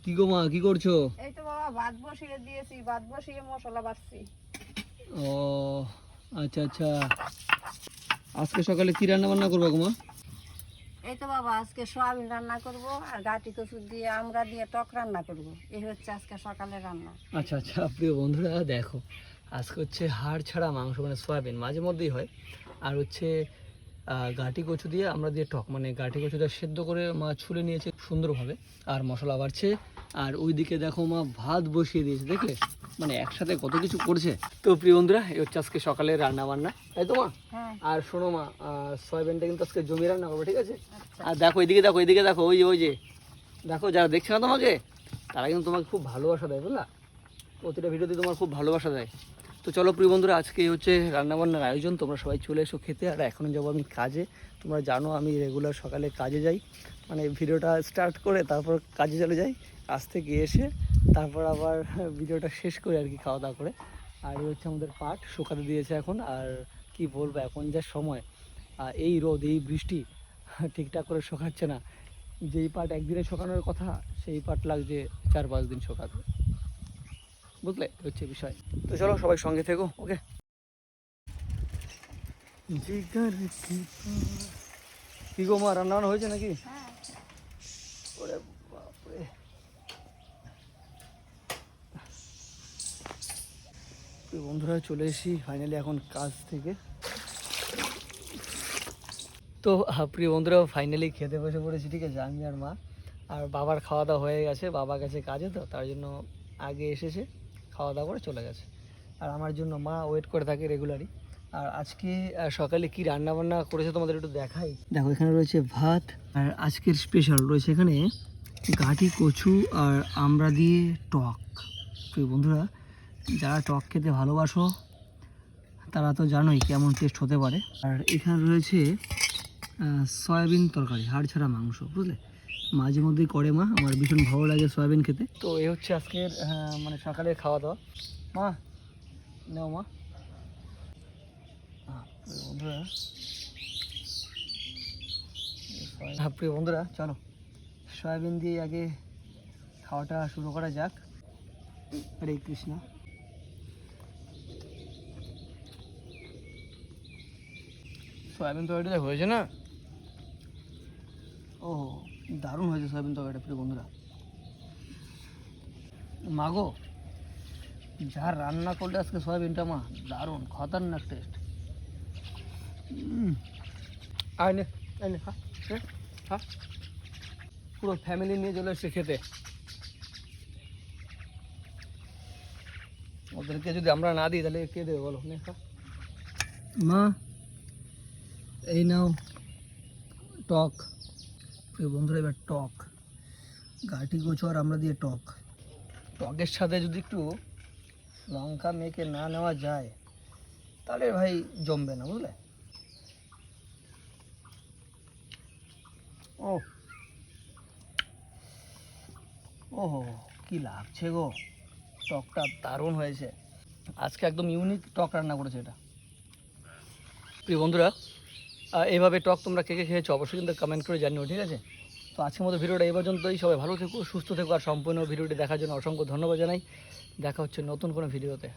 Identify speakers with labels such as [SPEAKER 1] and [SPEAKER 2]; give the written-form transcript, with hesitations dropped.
[SPEAKER 1] কি গো মা, কি করছো?
[SPEAKER 2] এই তো বাবা ভাত বসিয়ে দিয়েছি, ভাত বসিয়ে মশলা বাটছি।
[SPEAKER 1] ও আচ্ছা আচ্ছা, আজকে সকালে কি রান্না বান্না করবো গো মা?
[SPEAKER 2] এই তো বাবা আজকে সোয়াবিন রান্না করব আর গাটি কচু দিয়ে আমরা দিয়ে টক রান্না করব। এই হচ্ছে আজকে সকালের রান্না।
[SPEAKER 1] আচ্ছা আচ্ছা, প্রিয় বন্ধুরা দেখো, আজকে হচ্ছে হাড় ছাড়া মাংস, মানে সয়াবিন মাঝে মধ্যেই হয়। আর হচ্ছে গাটি কচু দিয়ে আমরা দিয়ে টক, মানে গাটি কচুটা সেদ্ধ করে মা ছুলে নিয়েছে সুন্দরভাবে, আর মশলা বাড়ছে। আর ওইদিকে দেখো মা ভাত বসিয়ে দিয়েছে, দেখলে মানে একসাথে কত কিছু করছে। তো প্রিয় বন্ধুরা, এই হচ্ছে আজকে সকালে রান্না বান্না, তাই তো মা?
[SPEAKER 2] হ্যাঁ।
[SPEAKER 1] আর শোনো মা, সয়াবিনটা কিন্তু আজকে জমি রান্না করবো, ঠিক আছে?
[SPEAKER 2] আচ্ছা।
[SPEAKER 1] আর দেখো এইদিকে, দেখো এইদিকে, দেখো ওই যে দেখো, যারা দেখছে না তোমাকে, তারা কিন্তু তোমাকে খুব ভালোবাসা দেয়, বুঝলা? প্রতিটা ভিডিওতে তোমার খুব ভালোবাসা দেয়। তো চলো প্রিয় বন্ধুরা, আজকে হচ্ছে রান্নাবান্নার আয়োজন, তোমরা সবাই চলে এসো খেতে। আর এখন যাবো আমি কাজে। তোমরা জানো আমি রেগুলার সকালে কাজে যাই, মানে ভিডিওটা স্টার্ট করে তারপর কাজে চলে যাই। কাজ থেকে এসে তারপর আবার ভিডিওটা শেষ করে আর কি, খাওয়া দাওয়া করে। আর এই হচ্ছে আমাদের পাট শুকাতে দিয়েছে এখন। আর কি বলবো, এখন যা সময়, এই রোদ এই বৃষ্টি, ঠিকঠাক করে শুকাচ্ছে না। যেই পাট একদিনে শুকানোর কথা, সেই পাট লাগছে 4-5 দিন শুকাতে, বুঝলে? হচ্ছে বিষয়। তো চলো সবাই সঙ্গে থেকো, ওকে? কি গো মা, রান্না হয়েছে নাকি?
[SPEAKER 2] হ্যাঁ।
[SPEAKER 1] ওরে বাপরে, বন্ধুরা চলে এসেছি ফাইনালি এখন কাজ থেকে। তো প্রিয় বন্ধুরা ফাইনালি খেতে বসে পড়েছি, ঠিক আছে? আমি আর মা। আর বাবার খাওয়া দাওয়া হয়ে গেছে, বাবা গেছে কাজে, তো তার জন্য আগে এসেছে, খাওয়া দাওয়া করে চলে গেছে। আর আমার জন্য মা ওয়েট করে থাকে রেগুলারই। আর আজকে সকালে কি রান্না বান্না করেছে তোমাদের একটু দেখাই। দেখো এখানে রয়েছে ভাত, আর আজকের স্পেশাল রয়েছে এখানে গাটি কচু আর আমড়া দিয়ে টক। প্রিয় বন্ধুরা, যারা টক খেতে ভালোবাসো তারা তো জানোই কেমন টেস্ট হতে পারে। আর এখানে রয়েছে সয়াবিন তরকারি, হাড় ছাড়া মাংস, বুঝলে? মাঝে মধ্যেই করে মা, আমার ভীষণ ভালো লাগে সয়াবিন খেতে। তো এই হচ্ছে আজকের মানে সকালের খাওয়া দাওয়া। মা নাও মা। বন্ধুরা, প্রিয় বন্ধুরা চলো সয়াবিন দিয়ে আগে খাওয়াটা শুরু করা যাক। হরে কৃষ্ণ। সয়াবিন তরকারিটা হয়েছে না, ও দারুণ হয়েছে সয়াবিন তরকারিটা প্রিয় বন্ধুরা। মাগো, যা রান্না করলে আজকে সয়াবিনটা মা, দারুণ খতরনাক টেস্ট। আয় নে, খা, খা। পুরো ফ্যামিলি নিয়ে চলে এসছে খেতে। ওদেরকে যদি আমরা না দিই তাহলে কে দেবে বলো? নে খা মা, এই নাও টক। প্রিয় বন্ধুরা, এবার টক, গাটি কচু আর আমরা দিয়ে টক। টকের সাথে যদি একটু লঙ্কা মেখে না নেওয়া যায় তাহলে ভাই জমবে না, বুঝলে? ও ওহো, কি লাগছে গো, টকটা দারুণ হয়েছে। আজকে একদম ইউনিক টক রান্না করেছে এটা। প্রিয় বন্ধুরা, এইভাবে টক তোমরা কে কে খেয়েছো অবশ্যই কিন্তু কমেন্ট করে জানিও, ঠিক আছে? তো আজকের মতো ভিডিওটা এই পর্যন্তই। সবাই ভালো থেকো, সুস্থ থেকো, আর সম্পূর্ণ ভিডিওটি দেখার জন্য অসংখ্য ধন্যবাদ জানাই। দেখা হচ্ছে নতুন কোনো ভিডিওতে।